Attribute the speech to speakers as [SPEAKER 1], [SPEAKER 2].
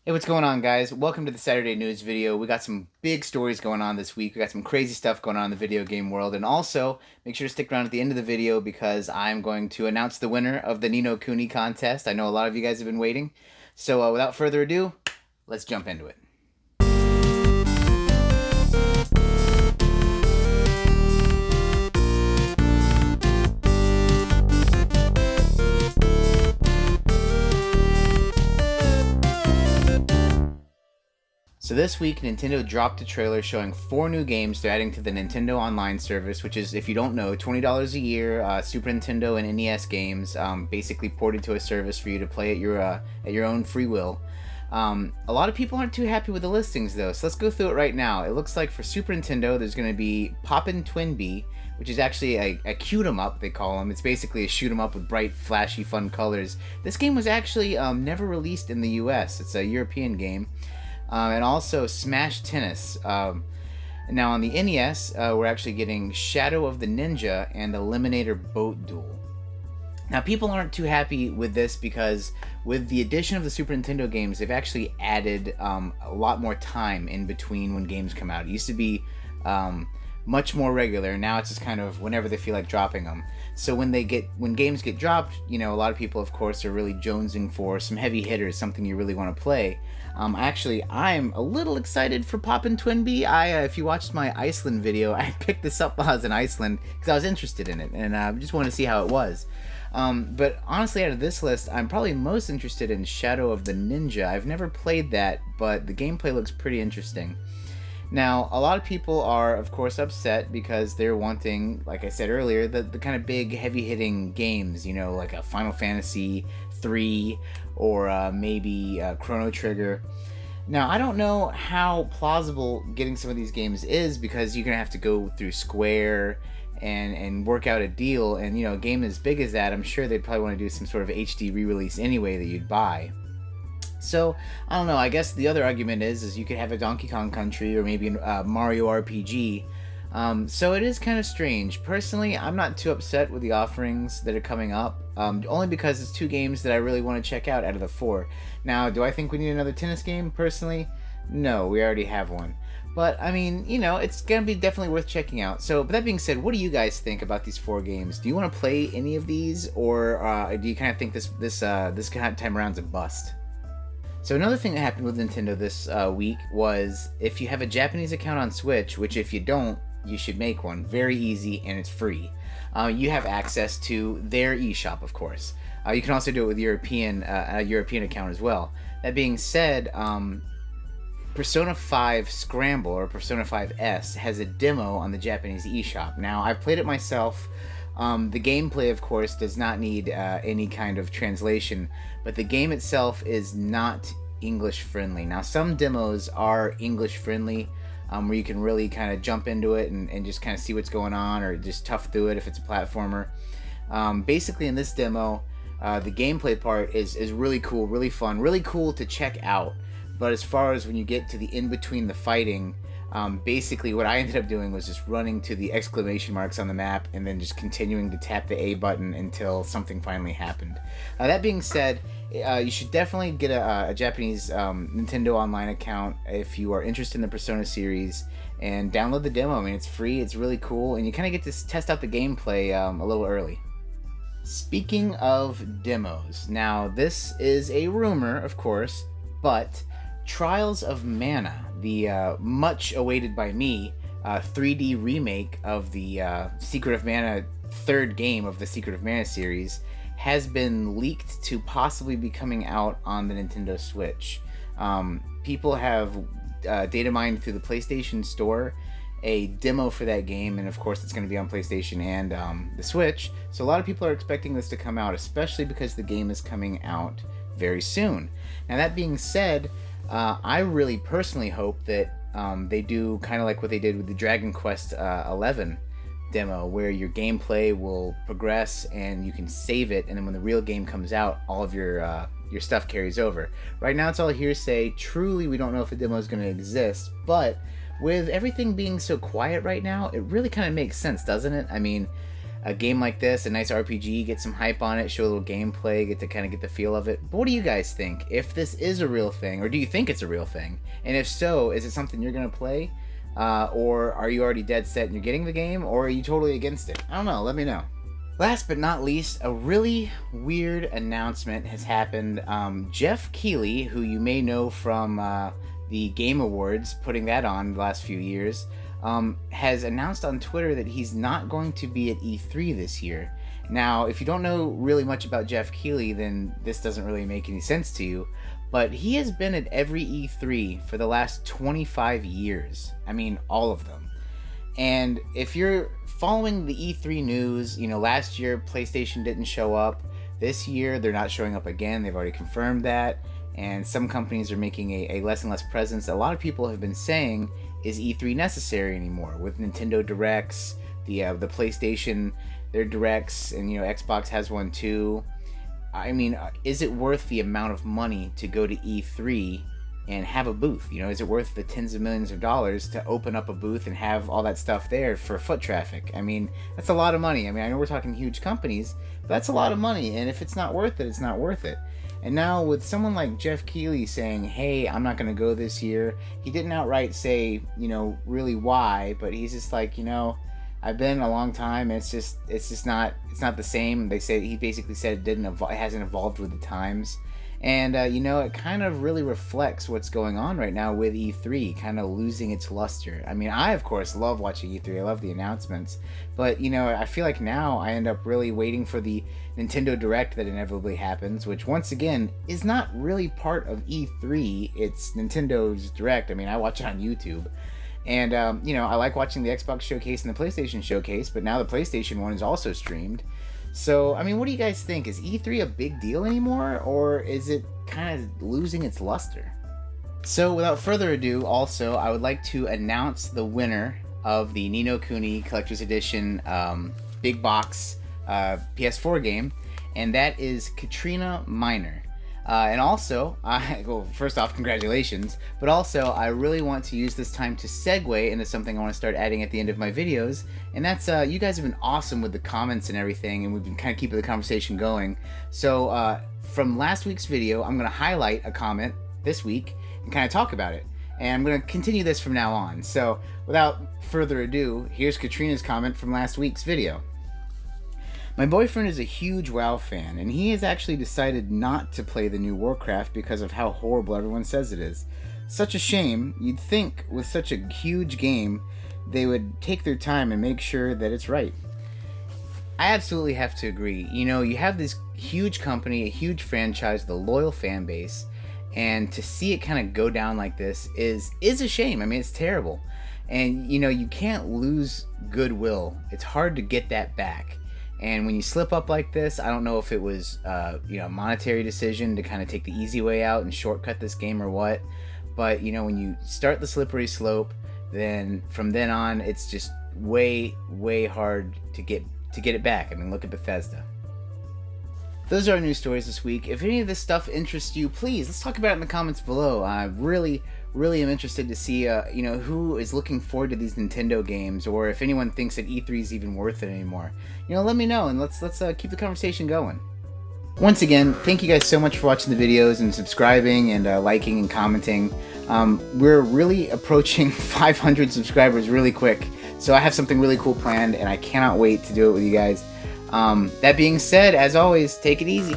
[SPEAKER 1] Hey, what's going on, guys? Welcome to the Saturday News video. We got some big stories going on this week. We got some crazy stuff going on in the video game world. And also, make sure to stick around at the end of the video because I'm going to announce the winner of the Nino Cooney contest. I know a lot of you guys have been waiting. So without further ado, let's jump into it. So this week, Nintendo dropped a trailer showing 4 new games they're adding to the Nintendo Online service, which is, if you don't know, $20 a year, Super Nintendo and NES games, basically ported to a service for you to play at your own free will. A lot of people aren't too happy with the listings, though, so let's go through it right now. It looks like for Super Nintendo, there's going to be Poppin' Twinbee, which is actually a cute 'em up, they call them. It's basically a shoot 'em up with bright, flashy, fun colors. This game was actually never released in the US. It's a European game. And also Smash Tennis. Now on the NES, we're actually getting Shadow of the Ninja and Eliminator Boat Duel. Now people aren't too happy with this because with the addition of the Super Nintendo games, they've actually added a lot more time in between when games come out. It used to be much more regular. Now it's just kind of whenever they feel like dropping them. So when games get dropped, a lot of people, of course, are really jonesing for some heavy hitters, something you really want to play. Actually, I'm a little excited for Poppin' Twinbee. If you watched my Iceland video, I picked this up while I was in Iceland because I was interested in it and just wanted to see how it was. But honestly, out of this list, I'm probably most interested in Shadow of the Ninja. I've never played that, but the gameplay looks pretty interesting. Now, a lot of people are, of course, upset because they're wanting, like I said earlier, the kind of big, heavy-hitting games, like a Final Fantasy 3 or maybe Chrono Trigger. Now, I don't know how plausible getting some of these games is because you're going to have to go through Square and work out a deal. And, a game as big as that, I'm sure they'd probably want to do some sort of HD re-release anyway that you'd buy. So, I don't know, I guess the other argument is you could have a Donkey Kong Country or maybe a Mario RPG. So it is kind of strange. Personally, I'm not too upset with the offerings that are coming up, only because it's 2 games that I really want to check out of the 4. Now, do I think we need another tennis game, personally? No, we already have one. But, I mean, it's going to be definitely worth checking out. So, but that being said, what do you guys think about these 4 games? Do you want to play any of these, or do you kind of think this kind of time around's a bust? So another thing that happened with Nintendo this week was if you have a Japanese account on Switch, which if you don't, you should make one. Very easy and it's free. You have access to their eShop, of course. You can also do it with a European account as well. That being said, Persona 5 Scramble or Persona 5S has a demo on the Japanese eShop. Now, I've played it myself. The gameplay, of course, does not need any kind of translation, but the game itself is not English friendly. Now, some demos are English friendly, where you can really kind of jump into it and just kind of see what's going on, or just tough through it if it's a platformer. Basically, in this demo, the gameplay part is really cool, really fun, really cool to check out. But as far as when you get to the in-between the fighting, basically what I ended up doing was just running to the exclamation marks on the map and then just continuing to tap the A button until something finally happened. That being said, you should definitely get a Japanese Nintendo Online account if you are interested in the Persona series and download the demo. I mean, it's free, it's really cool, and you kind of get to test out the gameplay a little early. Speaking of demos, now this is a rumor, of course, but Trials of Mana, the much awaited by me 3D remake of the Secret of Mana, third game of the Secret of Mana series, has been leaked to possibly be coming out on the Nintendo Switch. People have data mined through the PlayStation Store a demo for that game, and of course it's going to be on PlayStation and the Switch, so a lot of people are expecting this to come out, especially because the game is coming out very soon. Now, that being said, I really personally hope that they do kind of like what they did with the Dragon Quest 11 demo, where your gameplay will progress and you can save it, and then when the real game comes out, all of your stuff carries over. Right now it's all hearsay. Truly, we don't know if a demo is going to exist, but with everything being so quiet right now, it really kind of makes sense, doesn't it? I mean, a game like this, a nice RPG, get some hype on it, show a little gameplay, get to kind of get the feel of it. But what do you guys think? If this is a real thing, or do you think it's a real thing? And if so, is it something you're going to play? Or are you already dead set and you're getting the game? Or are you totally against it? I don't know. Let me know. Last but not least, a really weird announcement has happened. Jeff Keighley, who you may know from the Game Awards, putting that on the last few years, has announced on Twitter that he's not going to be at E3 this year. Now, if you don't know really much about Jeff Keighley, then this doesn't really make any sense to you, but he has been at every E3 for the last 25 years. I mean, all of them. And if you're following the E3 news, you know, last year PlayStation didn't show up. This year they're not showing up again. They've already confirmed that. And some companies are making a less and less presence. A lot of people have been saying, is E3 necessary anymore? With Nintendo Directs, the PlayStation, their Directs, and you know, Xbox has one too. I mean, is it worth the amount of money to go to E3 and have a booth? You know, is it worth the tens of millions of dollars to open up a booth and have all that stuff there for foot traffic? I mean, that's a lot of money. I mean, I know we're talking huge companies, but that's a lot of money, and if it's not worth it, it's not worth it. And now with someone like Jeff Keighley saying, hey, I'm not going to go this year, he didn't outright say, you know, really why, but he's just like, you know, I've been a long time, and it's not the same. He basically said it hasn't evolved with the times. And, you know, it kind of really reflects what's going on right now with E3, kind of losing its luster. I mean, I, of course, love watching E3. I love the announcements. But, you know, I feel like now I end up really waiting for the Nintendo Direct that inevitably happens, which, once again, is not really part of E3. It's Nintendo's Direct. I mean, I watch it on YouTube. And, you know, I like watching the Xbox Showcase and the PlayStation Showcase, but now the PlayStation one is also streamed. So, I mean, what do you guys think? Is E3 a big deal anymore, or is it kind of losing its luster? So, without further ado, also, I would like to announce the winner of the Ni no Kuni Collector's Edition Big Box PS4 game, and that is Katrina Miner. And also, well, first off, congratulations, but also I really want to use this time to segue into something I want to start adding at the end of my videos, and that's, you guys have been awesome with the comments and everything, and we've been kind of keeping the conversation going. So, from last week's video, I'm going to highlight a comment this week and kind of talk about it. And I'm going to continue this from now on. So, without further ado, here's Katrina's comment from last week's video. My boyfriend is a huge WoW fan, and he has actually decided not to play the new Warcraft because of how horrible everyone says it is. Such a shame. You'd think with such a huge game, they would take their time and make sure that it's right. I absolutely have to agree. You know, you have this huge company, a huge franchise, the loyal fan base, and to see it kind of go down like this is a shame. I mean, it's terrible. And, you know, you can't lose goodwill. It's hard to get that back. And when you slip up like this, I don't know if it was you know, a monetary decision to kind of take the easy way out and shortcut this game or what. But, you know, when you start the slippery slope, then from then on, it's just way hard to get it back. I mean, look at Bethesda. Those are our news stories this week. If any of this stuff interests you, please, let's talk about it in the comments below. I really am interested to see, you know, who is looking forward to these Nintendo games, or if anyone thinks that E3 is even worth it anymore. You know, let me know, and let's keep the conversation going. Once again, thank you guys so much for watching the videos and subscribing and liking and commenting. We're really approaching 500 subscribers really quick, so I have something really cool planned, and I cannot wait to do it with you guys. That being said, as always, take it easy.